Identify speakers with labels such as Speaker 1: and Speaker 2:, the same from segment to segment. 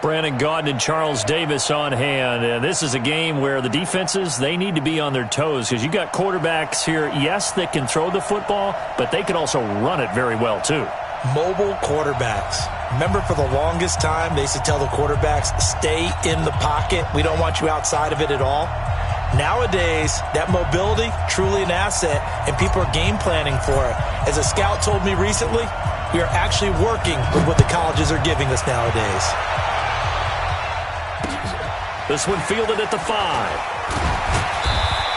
Speaker 1: Brandon Gaudin and Charles Davis on hand. And this is a game where the defenses, they need to be on their toes because you got quarterbacks here, yes, that can throw the football, but they can also run it very well too.
Speaker 2: Mobile quarterbacks. Remember, for the longest time, they used to tell the quarterbacks, stay in the pocket. We don't want you outside of it at all. Nowadays, that mobility, truly an asset, and people are game planning for it. As a scout told me recently, we are actually working with what the colleges are giving us nowadays.
Speaker 1: This one fielded at the 5.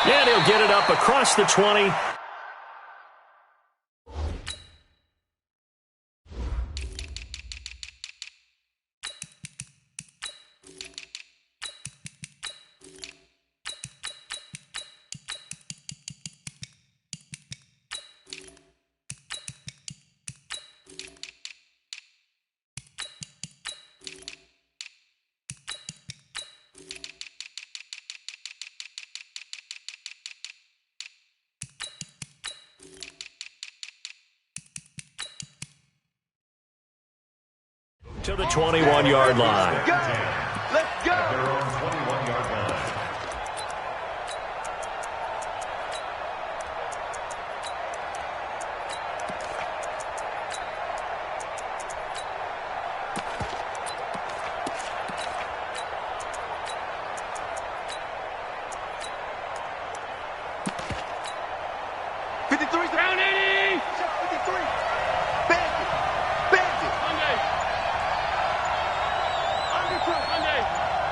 Speaker 1: And he'll get it up across the 20. To the 21-yard line.
Speaker 3: Let's go.
Speaker 4: They're on 21-yard line.
Speaker 3: Round 80. 53. Bandit. Monday.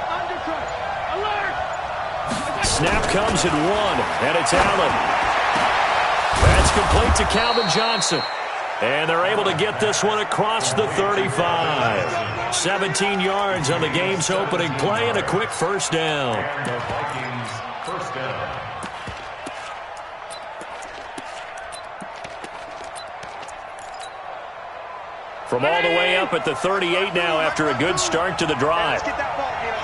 Speaker 3: Undercut. Alert.
Speaker 1: Snap comes at 1, and it's Allen. That's complete to Calvin Johnson. And they're able to get this one across the 35. 17 yards on the game's opening play and a quick first down.
Speaker 4: And the Vikings first down.
Speaker 1: From all the way up at the 38 now after a good start to the drive.
Speaker 3: Let's get that ball here.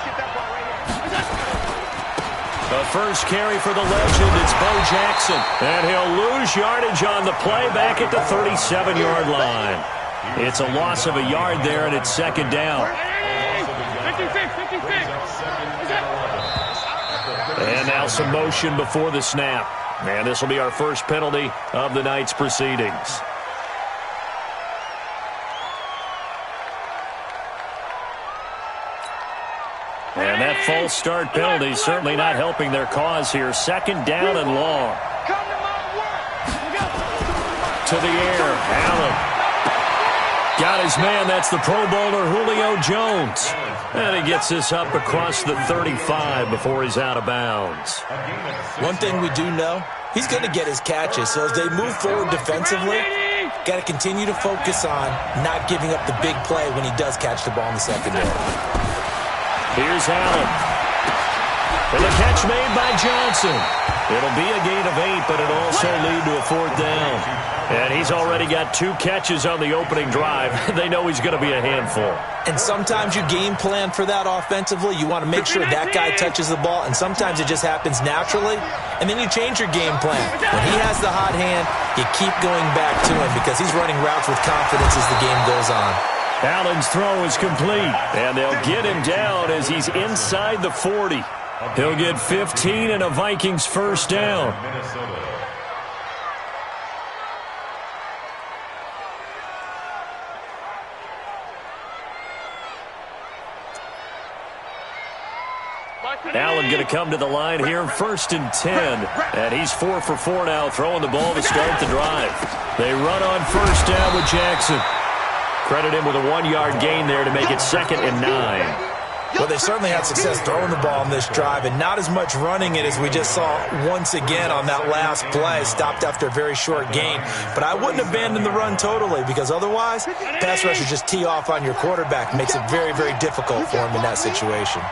Speaker 1: The first carry for the legend, it's Bo Jackson. And he'll lose yardage on the play back at the 37-yard line. It's a loss of a yard there, and it's second down.
Speaker 3: 56.
Speaker 1: And now some motion before the snap. And this will be our first penalty of the night's proceedings. And that false start penalty certainly not helping their cause here. Second down and long. To the air, Allen. Got his man, that's the Pro Bowler Julio Jones. And he gets this up across the 35 before he's out of bounds.
Speaker 2: One thing we do know, he's going to get his catches. So as they move forward defensively, got to continue to focus on not giving up the big play when he does catch the ball in the secondary.
Speaker 1: Here's Allen. And the catch made by Johnson. It'll be a gain of 8, but it'll also lead to a fourth down. And he's already got 2 catches on the opening drive. They know he's going to be a handful.
Speaker 2: And sometimes you game plan for that offensively. You want to make sure that guy touches the ball, and sometimes it just happens naturally. And then you change your game plan. When he has the hot hand, you keep going back to him because he's running routes with confidence as the game goes on.
Speaker 1: Allen's throw is complete, and they'll get him down as he's inside the 40. He'll get 15 and a Vikings first down. Allen going to come to the line here, 1st and 10. And he's 4 for 4 now, throwing the ball to start the drive. They run on first down with Jackson. Credit him with a 1-yard gain there to make it 2nd and 9.
Speaker 2: Well, they certainly had success throwing the ball on this drive, and not as much running it as we just saw once again on that last play. Stopped after a very short gain. But I wouldn't abandon the run totally, because otherwise, pass rushers just tee off on your quarterback. Makes it very, very difficult for him in that situation.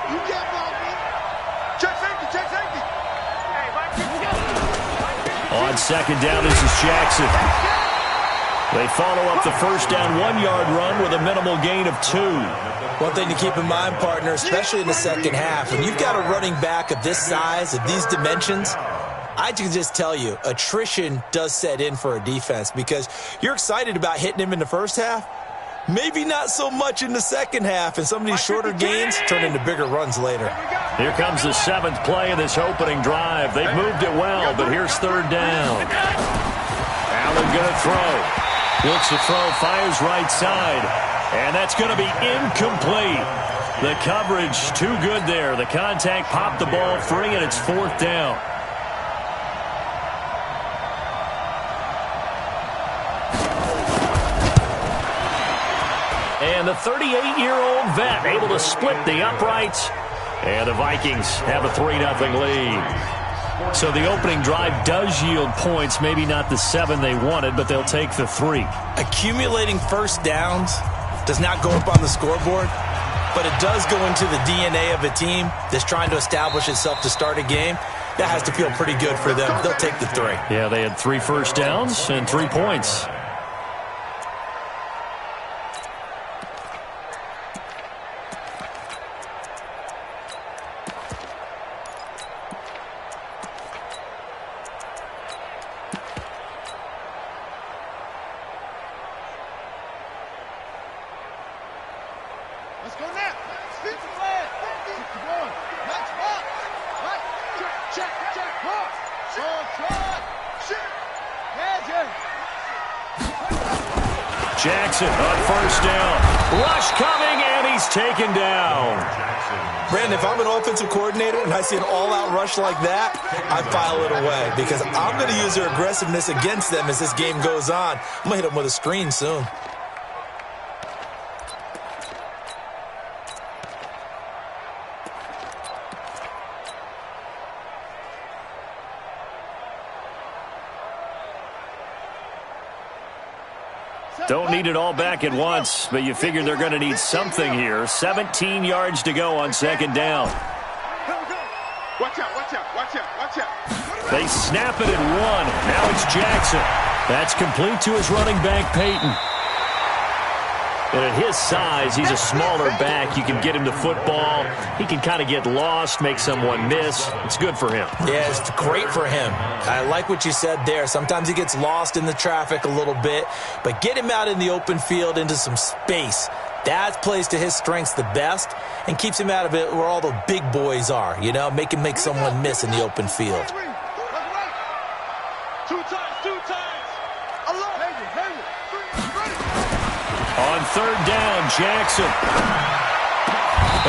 Speaker 1: On second down, this is Jackson. They follow up the first down 1-yard run with a minimal gain of 2.
Speaker 2: One thing to keep in mind, partner, especially in the second half, when you've got a running back of this size, of these dimensions, I can just tell you, attrition does set in for a defense because you're excited about hitting him in the first half. Maybe not so much in the second half, and some of these shorter gains turn into bigger runs later.
Speaker 1: Here comes the 7th play of this opening drive. They've moved it well, but here's 3rd down. Allen going to throw. Looks to throw, fires right side. And that's going to be incomplete. The coverage too good there. The contact popped the ball free, and it's 4th down. And the 38-year-old vet able to split the uprights. And the Vikings have a 3-0 lead. So the opening drive does yield points. Maybe not the 7 they wanted, but they'll take the 3.
Speaker 2: Accumulating first downs does not go up on the scoreboard, but it does go into the DNA of a team that's trying to establish itself to start a game. That has to feel pretty good for them. They'll take the 3.
Speaker 1: Yeah, they had 3 first downs and 3 points.
Speaker 3: Let's go now. Speed the flag. Keep going. Max box. Right. Check. Box. Try. Shit. Magic.
Speaker 1: Jackson on first down. Rush coming, and he's taken down.
Speaker 2: Brandon, if I'm an offensive coordinator and I see an all-out rush like that, I file it away because I'm going to use their aggressiveness against them as this game goes on. I'm going to hit them with a screen soon.
Speaker 1: Don't need it all back at once, but you figure they're going to need something here. 17 yards to go on 2nd down.
Speaker 3: Watch out.
Speaker 1: They snap it at 1. Now it's Jackson. That's complete to his running back, Peyton. And at his size, he's a smaller back. You can get him to football. He can kind of get lost, make someone miss. It's good for him.
Speaker 2: Yeah, it's great for him. I like what you said there. Sometimes he gets lost in the traffic a little bit, but get him out in the open field into some space. That plays to his strengths the best and keeps him out of it where all the big boys are, you know, make him make someone miss in the open field.
Speaker 3: Two times.
Speaker 1: On 3rd down, Jackson.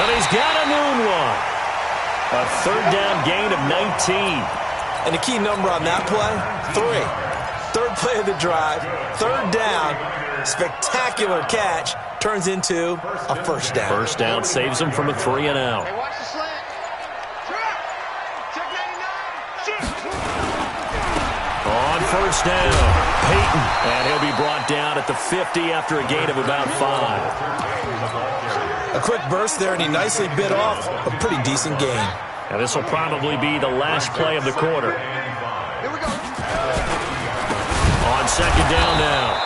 Speaker 1: And he's got a noon one. A 3rd down gain of 19.
Speaker 2: And the key number on that play, 3. 3rd play of the drive, 3rd down, spectacular catch, turns into a first down.
Speaker 1: First down saves him from a 3-and-out.
Speaker 3: Hey, watch the slant. Check 99.
Speaker 1: On first down, Peyton. And he'll be brought down at the 50 after a gain of about 5.
Speaker 2: A quick burst there, and he nicely bit off a pretty decent gain.
Speaker 1: And this will probably be the last play of the quarter.
Speaker 3: Here we go.
Speaker 1: On 2nd down now,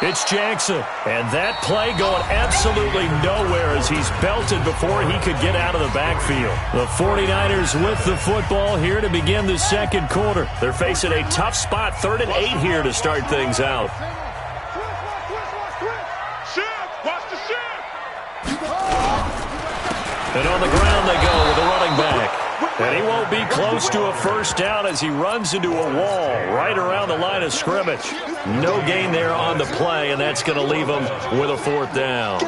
Speaker 1: it's Jackson. And that play going absolutely nowhere as he's belted before he could get out of the backfield. The 49ers with the football here to begin the 2nd quarter. They're facing a tough spot, 3rd and 8 here to start things out.
Speaker 3: Watch the shift.
Speaker 1: And on the ground they go with the running back. And he won't be close to a first down as he runs into a wall right around the line of scrimmage. No gain there on the play, and that's going to leave him with a 4th down.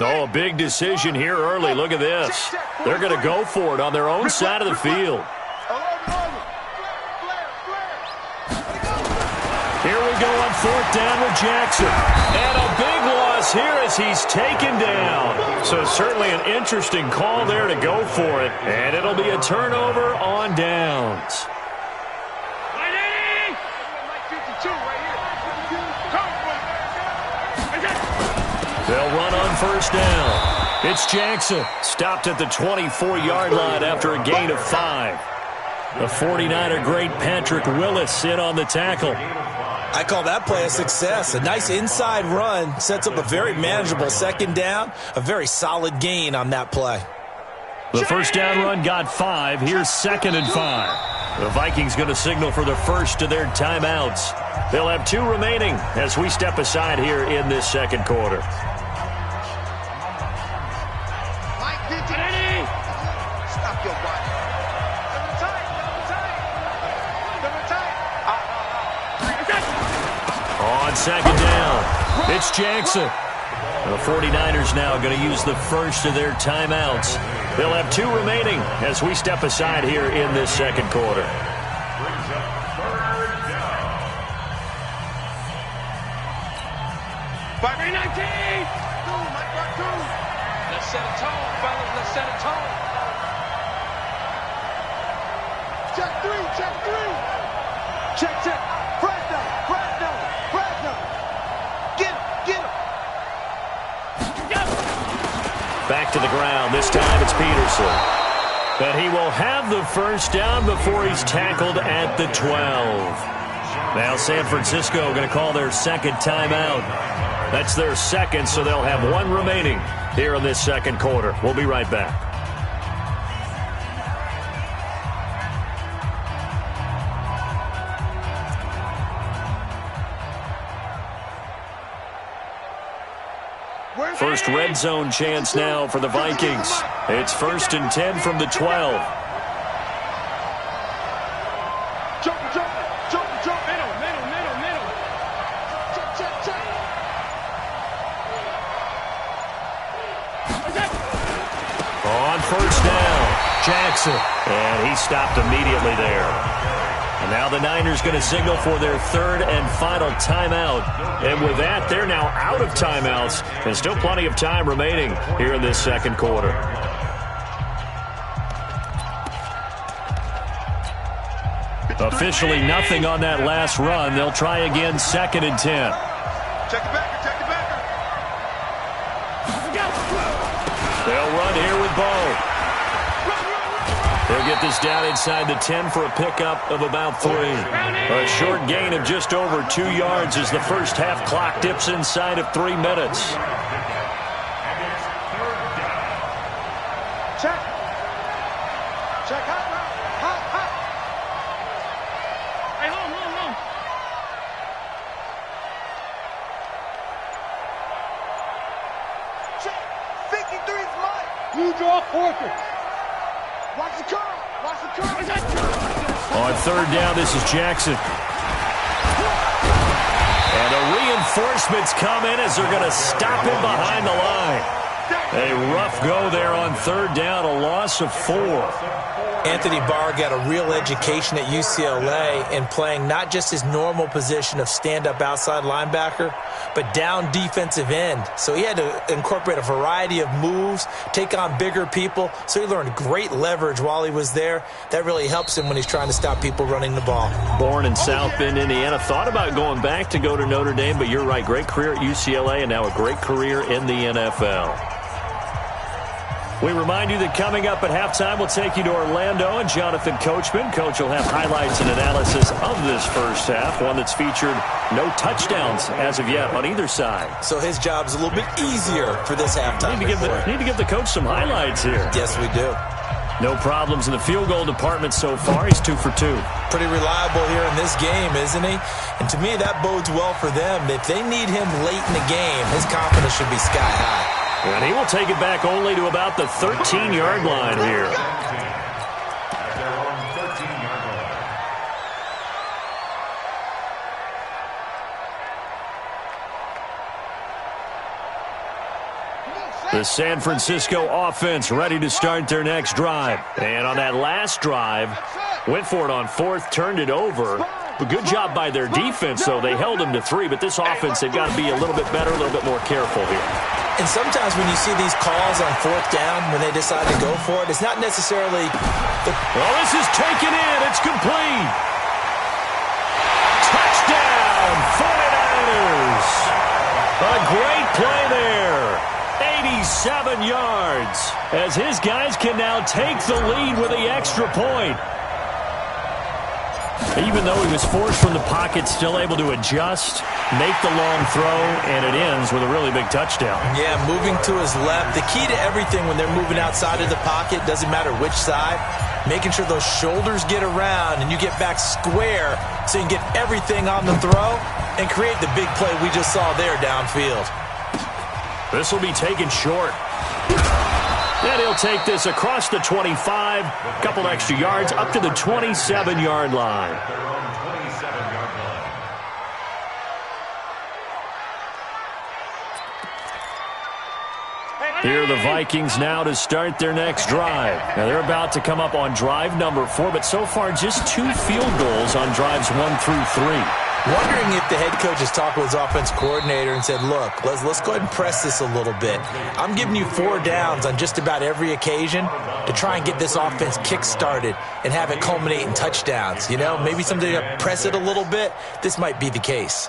Speaker 1: Oh, a big decision here early. Look at this. They're going to go for it on their own side of the field. Here we go on 4th down with Jackson. And a big loss here as he's taken down. So certainly an interesting call there to go for it. And it'll be a turnover on downs. They'll run on first down. It's Jackson. Stopped at the 24-yard line after a gain of 5. The 49er great Patrick Willis in on the tackle.
Speaker 2: I call that play a success. A nice inside run sets up a very manageable 2nd down. A very solid gain on that play.
Speaker 1: The first down run got 5. Here's 2nd and 5. The Vikings going to signal for the first of their timeouts. They'll have 2 remaining as we step aside here in this second quarter.
Speaker 3: Stop your body.
Speaker 1: On second down, it's Jackson. The 49ers now going to use the first of their timeouts. They'll have 2 remaining as we step aside here in this second quarter.
Speaker 4: Brings up third down.
Speaker 3: 5-19. Let's set a tone, fellas. Let's set a tone. Check 3. Check 3. Check. Fresno. Get him.
Speaker 1: Back to the ground. This time it's Peterson. But he will have the first down before he's tackled at the 12. Now San Francisco going to call their second timeout. That's their second, so they'll have 1 remaining here in this second quarter. We'll be right back. First red zone chance now for the Vikings. It's 1st and 10 from the 12.
Speaker 3: Jump. Middle. Check.
Speaker 1: On first down, Jackson. And he stopped immediately there. And now the Niners going to signal for their 3rd and final timeout. And with that, they're now out of timeouts. And still plenty of time remaining here in this second quarter. Officially nothing on that last run. They'll try again 2nd and 10.
Speaker 3: Check it back.
Speaker 1: They'll run here with Bo. They'll get this down inside the 10 for a pickup of about 3. A short gain of just over 2 yards as the first half clock dips inside of 3 minutes.
Speaker 3: Check. Hot. Hey, home. Check. 53 is mine. You draw quarter. Watch the curl.
Speaker 1: On 3rd down, this is Jackson. And the reinforcements come in as they're going to stop him behind the line. A rough go there on 3rd down, a loss of 4.
Speaker 2: Anthony Barr got a real education at UCLA in playing not just his normal position of stand-up outside linebacker, but down defensive end. So he had to incorporate a variety of moves, take on bigger people. So he learned great leverage while he was there. That really helps him when he's trying to stop people running the ball.
Speaker 1: Born in South Bend, Indiana. Thought about going back to go to Notre Dame, but you're right. Great career at UCLA and now a great career in the NFL. We remind you that coming up at halftime, we'll take you to Orlando and Jonathan Coachman. Coach will have highlights and analysis of this first half, one that's featured no touchdowns as of yet on either side.
Speaker 2: So his job's a little bit easier for this halftime.
Speaker 1: Need to give the coach some highlights here.
Speaker 2: Yes, we do.
Speaker 1: No problems in the field goal department so far. He's 2 for 2.
Speaker 2: Pretty reliable here in this game, isn't he? And to me, that bodes well for them. If they need him late in the game, his confidence should be sky high.
Speaker 1: And he will take it back only to about the 13-yard line here.
Speaker 4: At their own 13-yard line.
Speaker 1: The San Francisco offense ready to start their next drive. And on that last drive, went for it on 4th, turned it over. But good job by their defense, though. They held them to 3, but this offense, they've got to be a little bit better, a little bit more careful here.
Speaker 2: And sometimes when you see these calls on 4th down, when they decide to go for it, it's not necessarily
Speaker 1: Well, this is taken in. It's complete. Touchdown, 49ers. A great play there. 87 yards as his guys can now take the lead with the extra point. Even though he was forced from the pocket, still able to adjust, make the long throw, and it ends with a really big touchdown.
Speaker 2: Yeah, moving to his left. The key to everything when they're moving outside of the pocket, doesn't matter which side, making sure those shoulders get around and you get back square so you can get everything on the throw and create the big play we just saw there downfield.
Speaker 1: This will be taken short. And he'll take this across the 25, a couple extra yards, up to the 27-yard line. Here are the Vikings now to start their next drive. Now they're about to come up on drive number 4, but so far just 2 field goals on drives 1 through 3.
Speaker 2: Wondering if the head coach has talked with his offense coordinator and said, look, let's go ahead and press this a little bit. I'm giving you 4 downs on just about every occasion to try and get this offense kick-started and have it culminate in touchdowns. You know, maybe something to press it a little bit. This might be the case.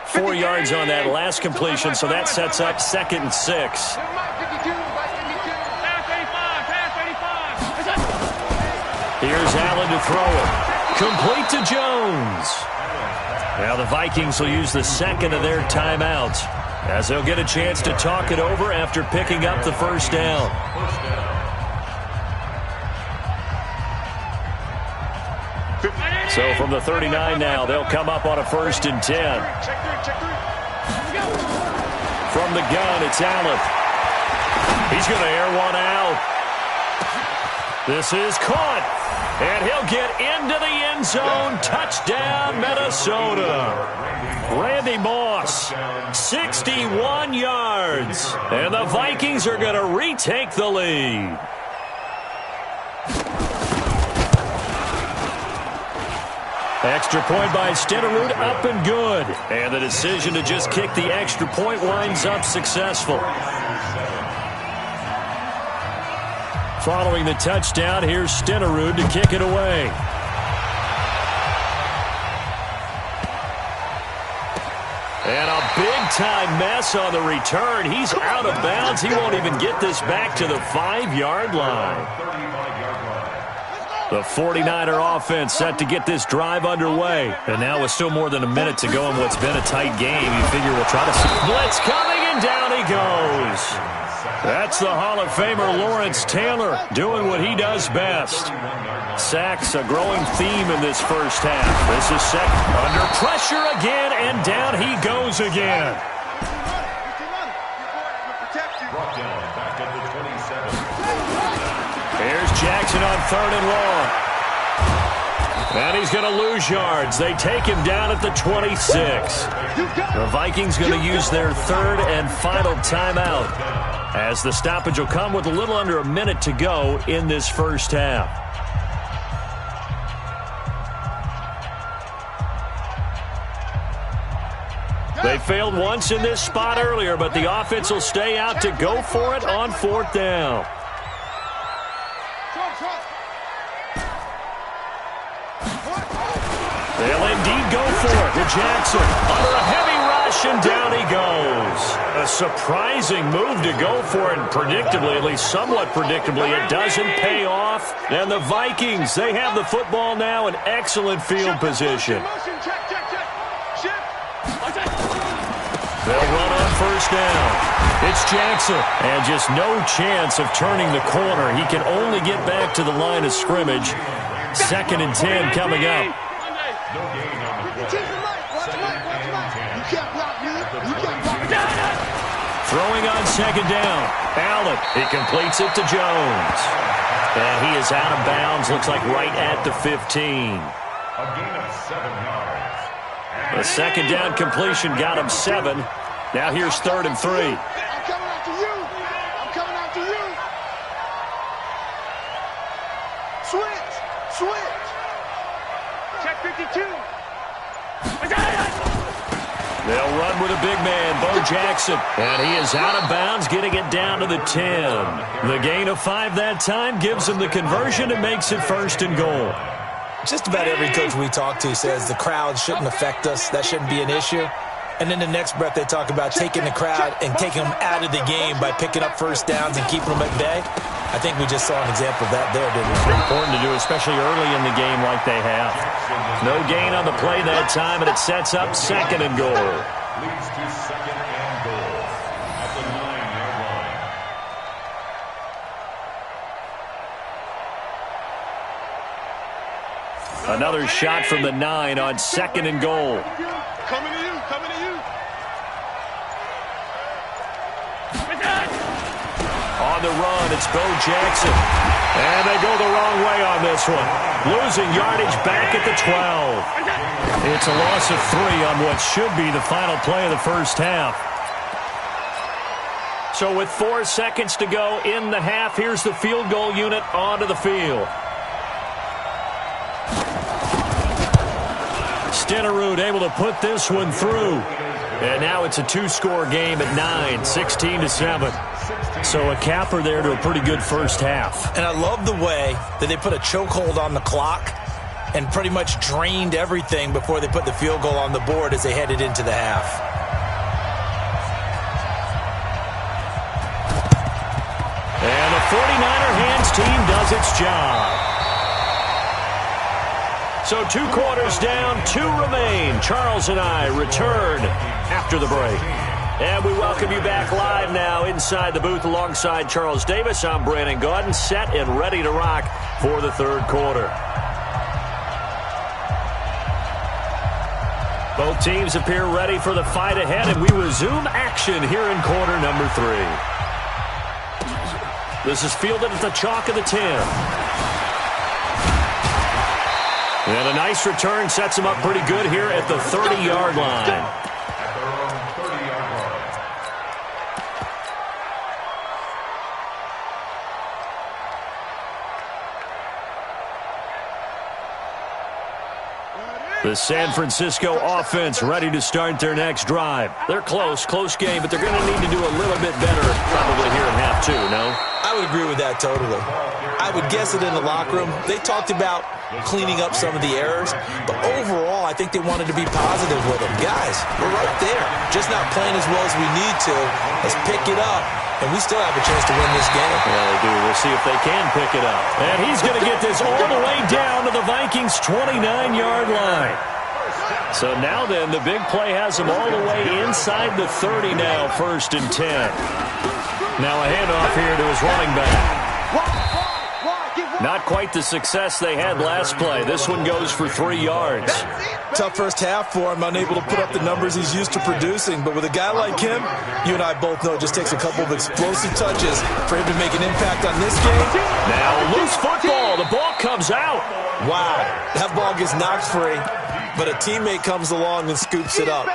Speaker 1: Four yards on that last completion, so that sets up 2nd and 6. Here's Allen to throw it. Complete to Jones. Now the Vikings will use the second of their timeouts as they'll get a chance to talk it over after picking up the first down. So from the 39 now, they'll come up on a 1st and 10. From the gun, it's Allen. He's going to air one out. This is caught. And he'll get into the end zone. Touchdown, Minnesota. Randy Moss, 61 yards. And the Vikings are going to retake the lead. Extra point by Stenerud, up and good. And the decision to just kick the extra point winds up successful. Following the touchdown, here's Stenerud to kick it away. And a big-time mess on the return. He's out of bounds. He won't even get this back to the 5-yard line. The 49er offense set to get this drive underway. And now with still more than a minute to go in what's been a tight game, you figure we'll try to see blitz coming, and down he goes. That's the Hall of Famer Lawrence Taylor doing what he does best. Sacks, a growing theme in this first half. This is second. Under pressure again, and down he goes again. Here's Jackson on 3rd and long. And he's going to lose yards. They take him down at the 26. The Vikings going to use their 3rd and final timeout, as the stoppage will come with a little under a minute to go in this first half. They failed once in this spot earlier, but the offense will stay out to go for it on 4th down. They'll indeed go for it with Jackson. Under a heavy rush, and down he goes. A surprising move to go for it, and predictably, at least somewhat predictably, it doesn't pay off. And the Vikings, they have the football now in excellent field position. They'll run on 1st down. It's Jackson, and just no chance of turning the corner. He can only get back to the line of scrimmage. 2nd and 10 coming up. Throwing on 2nd down. Allen, he completes it to Jones. And he is out of bounds, looks like right at the 15.
Speaker 4: A gain of 7 yards.
Speaker 1: The 2nd down completion got him 7. Now here's 3rd and 3.
Speaker 3: I'm coming after you. I'm coming after you. Switch. Check 52.
Speaker 1: They'll run with a big man, Bo Jackson. And he is out of bounds, getting it down to the 10. The gain of 5 that time gives him the conversion and makes it 1st and goal.
Speaker 2: Just about every coach we talk to says the crowd shouldn't affect us. That shouldn't be an issue. And then the next breath they talk about taking the crowd and taking them out of the game by picking up first downs and keeping them at bay. I think we just saw an example of that there, didn't we?
Speaker 1: Important to do, especially early in the game like they have. No gain on the play that time, and it sets up 2nd and goal.
Speaker 4: Leads to 2nd and goal at the 9-yard line.
Speaker 1: Another shot from the 9 on 2nd and goal.
Speaker 3: Coming to you, coming to you.
Speaker 1: On the run, it's Bo Jackson. And they go the wrong way on this one. Losing yardage back at the 12. It's a loss of 3 on what should be the final play of the first half. So with 4 seconds to go in the half, here's the field goal unit onto the field. Stenerud able to put this one through. And now it's a 2-score game at 9, 16-7. So a capper there to a pretty good first half.
Speaker 2: And I love the way that they put a chokehold on the clock and pretty much drained everything before they put the field goal on the board as they headed into the half.
Speaker 1: And the 49er hands team does its job. So 2 quarters down, 2 remain. Charles and I return after the break. And we welcome you back live now inside the booth alongside Charles Davis. I'm Brandon Gaudin, set and ready to rock for the 3rd quarter. Both teams appear ready for the fight ahead, and we resume action here in quarter number 3. This is fielded at the chalk of the 10. And a nice return sets him up pretty good here at the 30-yard line. The San Francisco offense ready to start their next drive. They're close game, but they're going to need to do a little bit better probably here in half 2, no?
Speaker 2: I would agree with that totally. I would guess it in the locker room. They talked about cleaning up some of the errors, but overall, I think they wanted to be positive with them. Guys, we're right there. Just not playing as well as we need to. Let's pick it up, and we still have a chance to win this game.
Speaker 1: Yeah, they do. We'll see if they can pick it up. And he's going to get this all the way down to the Vikings' 29-yard line. So now then, the big play has them all the way inside the 30 now, 1st and 10. Now a handoff here to his running back. Not quite the success they had last play. This one goes for 3 yards.
Speaker 2: Tough first half for him, unable to put up the numbers he's used to producing. But with a guy like him, you and I both know it just takes a couple of explosive touches for him to make an impact on this game.
Speaker 1: Now loose football. The ball comes out.
Speaker 2: Wow, that ball gets knocked free, but a teammate comes along and scoops it up.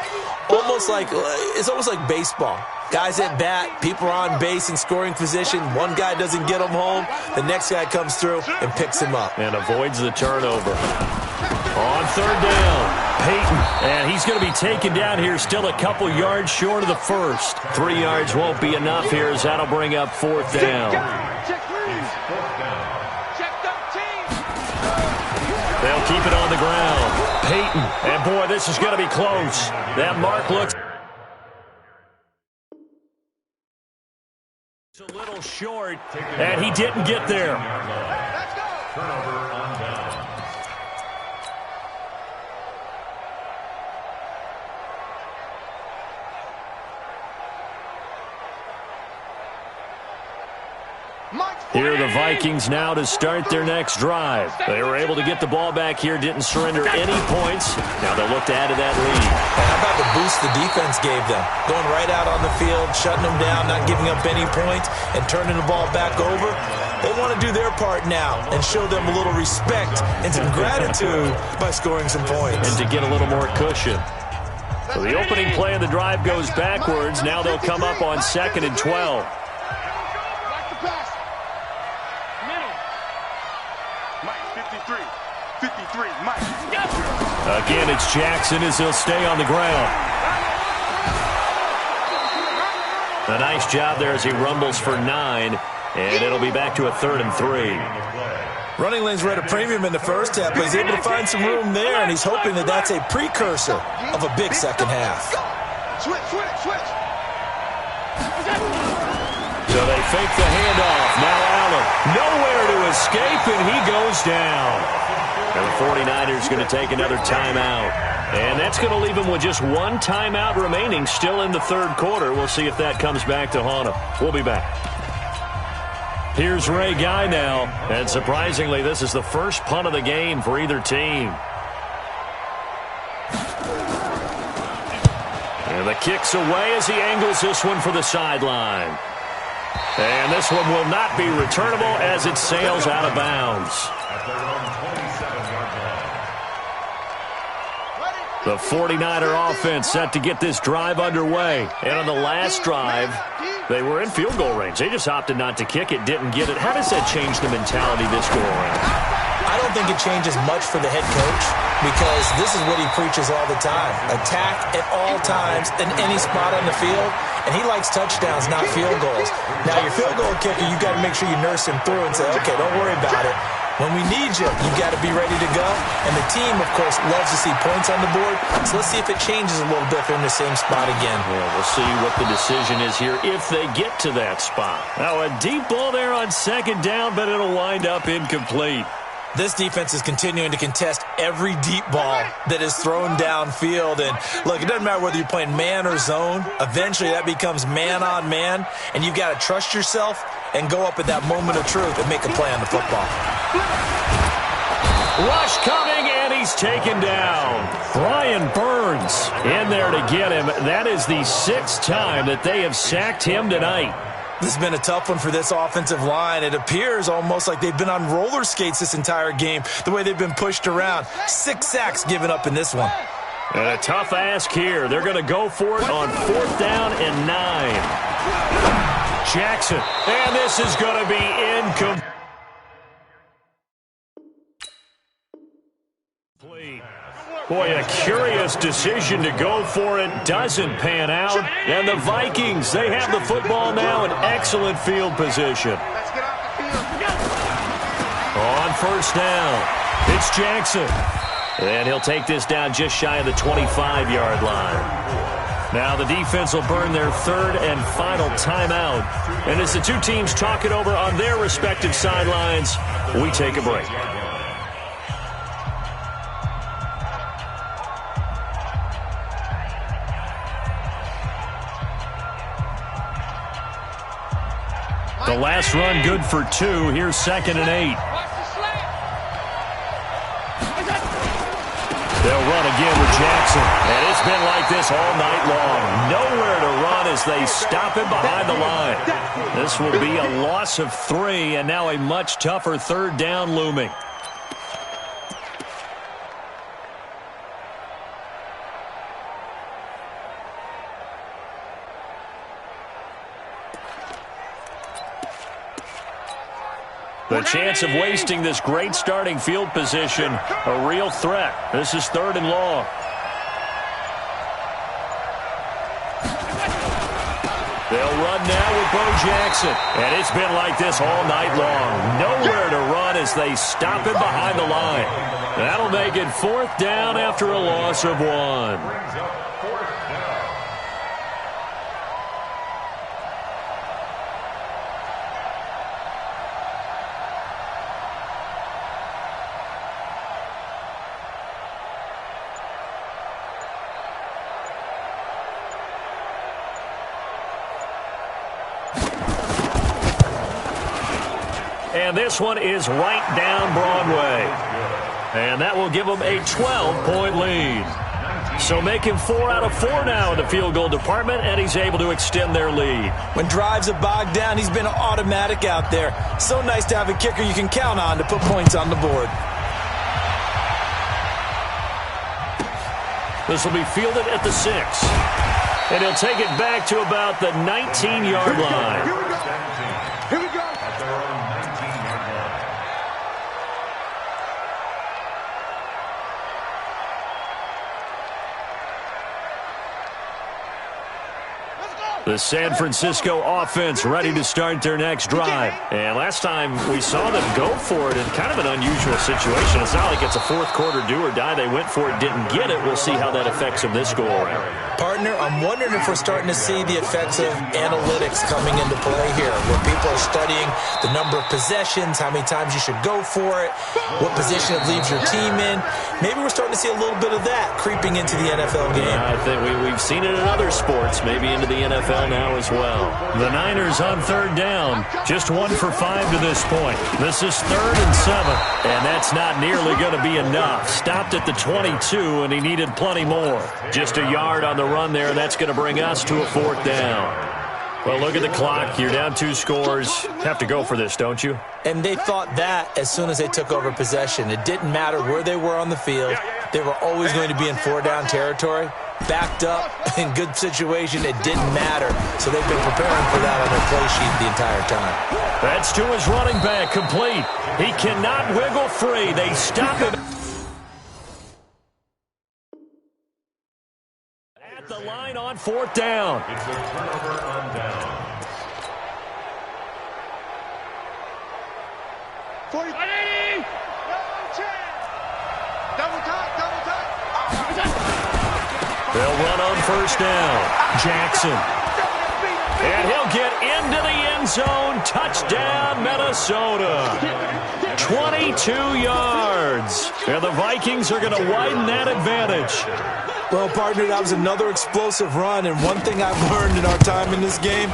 Speaker 2: It's almost like baseball. Guys at bat, people are on base in scoring position. One guy doesn't get him home. The next guy comes through and picks him up.
Speaker 1: And avoids the turnover. On 3rd down, Peyton. And he's going to be taken down here still a couple yards short of the 1st. 3 yards won't be enough here as that'll bring up 4th down. They'll keep it on the ground. Peyton. And boy, this is going to be close. That mark looks a little short, and he didn't get there.
Speaker 4: Turnover on downs.
Speaker 1: Here are the Vikings now to start their next drive. They were able to get the ball back here, didn't surrender any points. Now they'll look to add to that lead.
Speaker 2: And how about the boost the defense gave them? Going right out on the field, shutting them down, not giving up any points, and turning the ball back over. They want to do their part now and show them a little respect and some gratitude by scoring some points.
Speaker 1: And to get a little more cushion. So the opening play of the drive goes backwards. Now they'll come up on 2nd and 12. Again, it's Jackson as he'll stay on the ground. A nice job there as he rumbles for 9, and it'll be back to a 3rd and 3.
Speaker 2: Running lanes were at a premium in the first half, but he's able to find some room there, and he's hoping that that's a precursor of a big second half.
Speaker 3: Switch.
Speaker 1: So they fake the handoff. Now Allen, nowhere to escape, and he goes down. And the 49ers going to take another timeout. And that's going to leave them with just one timeout remaining still in the third quarter. We'll see if that comes back to haunt them. We'll be back. Here's Ray Guy now. And surprisingly, this is the first punt of the game for either team. And the kick's away as he angles this one for the sideline. And this one will not be returnable as it sails out of bounds. The 49er offense set to get this drive underway. And on the last drive, they were in field goal range. They just opted not to kick it, didn't get it. How does that change the mentality this go around?
Speaker 2: I don't think it changes much for the head coach because this is what he preaches all the time. Attack at all times in any spot on the field, and he likes touchdowns, not field goals. Now, your field goal kicker, you got to make sure you nurse him through and say, okay, don't worry about it. When we need you, you got to be ready to go. And the team, of course, loves to see points on the board. So let's see if it changes a little bit if they're in the same spot again.
Speaker 1: Well, we'll see what the decision is here if they get to that spot. Now, a deep ball there on second down, but it'll wind up incomplete.
Speaker 2: This defense is continuing to contest every deep ball that is thrown downfield. And, look, it doesn't matter whether you're playing man or zone. Eventually, that becomes man on man. And you've got to trust yourself and go up at that moment of truth and make a play on the football.
Speaker 1: Rush coming, and he's taken down. Brian Burns in there to get him. That is the 6th time that they have sacked him tonight.
Speaker 2: This has been a tough one for this offensive line. It appears almost like they've been on roller skates this entire game, the way they've been pushed around. 6 sacks given up in this one.
Speaker 1: And a tough ask here. They're going to go for it on 4th down and 9. Jackson, and this is going to be incomplete. Boy, a curious decision to go for it. Doesn't pan out. And the Vikings, they have the football now in excellent field position. On 1st down, it's Jackson. And he'll take this down just shy of the 25-yard line. Now the defense will burn their 3rd and final timeout. And as the two teams talk it over on their respective sidelines, we take a break. The last run good for 2. Here's 2nd and 8. They'll run again with Jackson. And it's been like this all night long. Nowhere to run as they stop him behind the line. This will be a loss of 3, and now a much tougher 3rd down looming. The chance of wasting this great starting field position, a real threat. This is 3rd and long. They'll run now with Bo Jackson. And it's been like this all night long. Nowhere to run as they stop him behind the line. That'll make it 4th down after a loss of 1. And this one is right down Broadway. And that will give them a 12-point lead. So making 4 out of 4 now in the field goal department, and he's able to extend their lead.
Speaker 2: When drives are bogged down, he's been automatic out there. So nice to have a kicker you can count on to put points on the board.
Speaker 1: This will be fielded at the 6. And he'll take it back to about the 19-yard line.
Speaker 3: Here we go.
Speaker 1: The San Francisco offense ready to start their next drive. And last time we saw them go for it in kind of an unusual situation. It's not like it's a fourth quarter do or die. They went for it, didn't get it. We'll see how that affects them this go around.
Speaker 2: Partner, I'm wondering if we're starting to see the effects of analytics coming into play here, where people are studying the number of possessions, how many times you should go for it, what position it leaves your team in. Maybe we're starting to see a little bit of that creeping into the NFL game.
Speaker 1: I think we've seen it in other sports, maybe into the NFL now as well. The Niners on third down, just 1 for 5 to this point. This is 3rd and 7, and that's not nearly going to be enough. Stopped at the 22, and he needed plenty more. Just a yard on the run there. That's going to bring us to a 4th down. Well, look at the clock. You're down 2 scores. Have to go for this, don't you?
Speaker 2: And they thought that as soon as they took over possession. It didn't matter where they were on the field. They were always going to be in 4-down territory. Backed up, in good situation, it didn't matter. So they've been preparing for that on their play sheet the entire time.
Speaker 1: That's to his running back, complete. He cannot wiggle free. They stop him. At the line on 4th down.
Speaker 4: It's a turnover on down.
Speaker 3: 40. Double time, double time.
Speaker 1: They'll run on 1st down. Jackson. And he'll get into the end zone. Touchdown, Minnesota. 22 yards. And the Vikings are going to widen that advantage.
Speaker 2: Well, partner, that was another explosive run, and one thing I've learned in our time in this game,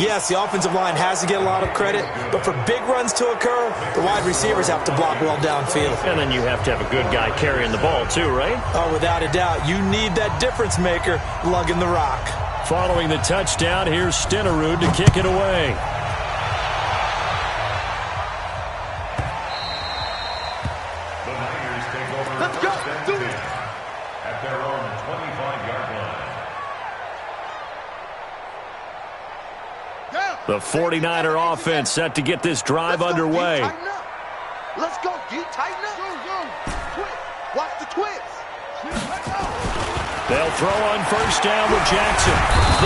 Speaker 2: yes, the offensive line has to get a lot of credit, but for big runs to occur, the wide receivers have to block well downfield.
Speaker 1: And then you have to have a good guy carrying the ball too, right?
Speaker 2: Oh, without a doubt. You need that difference maker lugging the rock.
Speaker 1: Following the touchdown, here's Stenerud to kick it away.
Speaker 4: The Niners take over.
Speaker 3: Let's go. Do it.
Speaker 4: At their own 25-yard line.
Speaker 1: The 49er offense set to get this drive underway.
Speaker 3: Let's go, D. Tighten up. Watch the twist.
Speaker 1: They'll throw on 1st down with Jackson.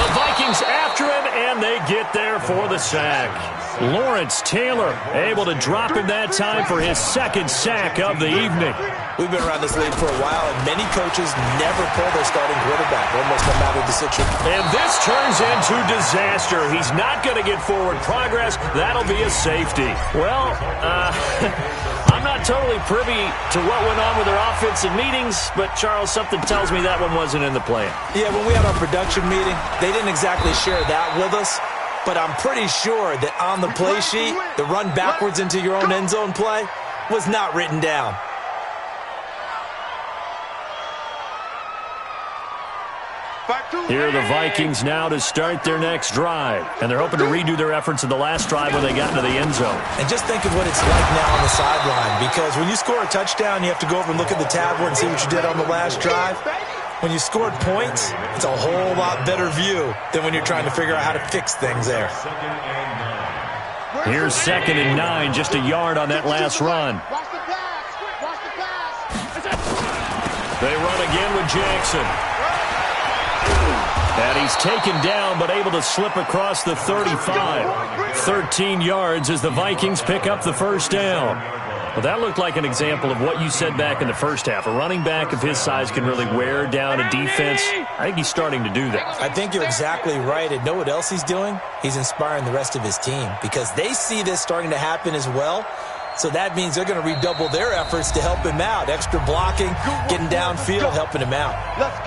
Speaker 1: The Vikings after him, and they get there for the sack. Lawrence Taylor able to drop him that time for his 2nd sack of the evening.
Speaker 2: We've been around this league for a while, and many coaches never pull their starting quarterback, almost no matter the situation.
Speaker 1: And this turns into disaster. He's not going to get forward progress. That'll be a safety. Well, I'm not totally privy to what went on with their offensive meetings, but, Charles, something tells me that one wasn't in the plan.
Speaker 2: Yeah, when we had our production meeting, they didn't exactly share that with us, but I'm pretty sure that on the play sheet, the run backwards into your own end zone play was not written down.
Speaker 1: Here are the Vikings now to start their next drive. And they're hoping to redo their efforts in the last drive when they got into the end zone.
Speaker 2: And just think of what it's like now on the sideline, because when you score a touchdown, you have to go over and look at the tablet and see what you did on the last drive. When you scored points, it's a whole lot better view than when you're trying to figure out how to fix things there.
Speaker 1: Here's 2nd and 9, just a yard on that last run.
Speaker 3: Watch the pass. Watch the pass.
Speaker 1: They run again with Jackson. And he's taken down, but able to slip across the 35. 13 yards as the Vikings pick up the 1st down. Well, that looked like an example of what you said back in the first half. A running back of his size can really wear down a defense. I think he's starting to do that.
Speaker 2: I think you're exactly right. And know what else he's doing? He's inspiring the rest of his team, because they see this starting to happen as well. So that means they're going to redouble their efforts to help him out. Extra blocking, getting downfield, helping him out.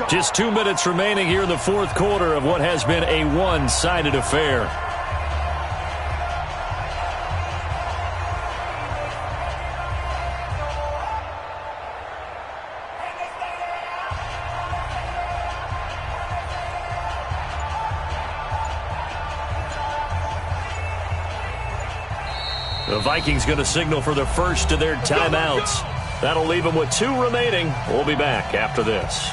Speaker 1: Just 2 minutes remaining here in the 4th quarter of what has been a one-sided affair. The Vikings going to signal for the first of their timeouts. That'll leave them with 2 remaining. We'll be back after this.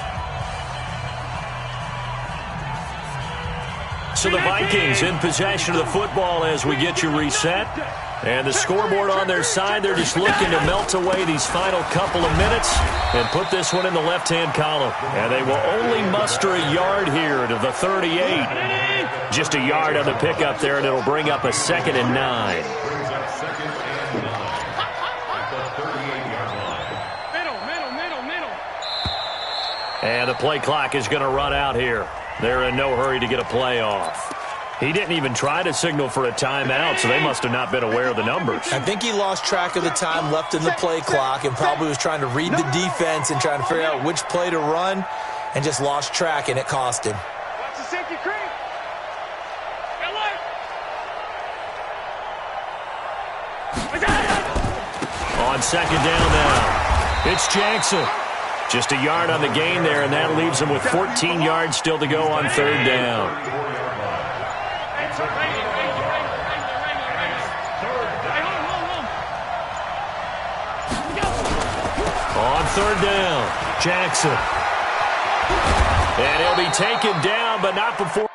Speaker 1: So the Vikings in possession of the football as we get you reset. And the scoreboard on their side, they're just looking to melt away these final couple of minutes and put this one in the left-hand column. And they will only muster a yard here to the 38. Just a yard on the pickup there, and it'll bring up a 2nd and 9.
Speaker 4: Brings up 2nd and 9 at the 38-yard line.
Speaker 1: And the play clock is going to run out here. They're in no hurry to get a play off. He didn't even try to signal for a timeout, so they must have not been aware of the numbers.
Speaker 2: I think he lost track of the time left in the play clock and probably was trying to read the defense and trying to figure out which play to run and just lost track, and it cost him.
Speaker 3: Watch the safety creep.
Speaker 1: On second down now, it's Jackson. Just a yard on the gain there, and that leaves him with 14 yards still to go on third down. On third down, Jackson. And he'll be taken down, but not before.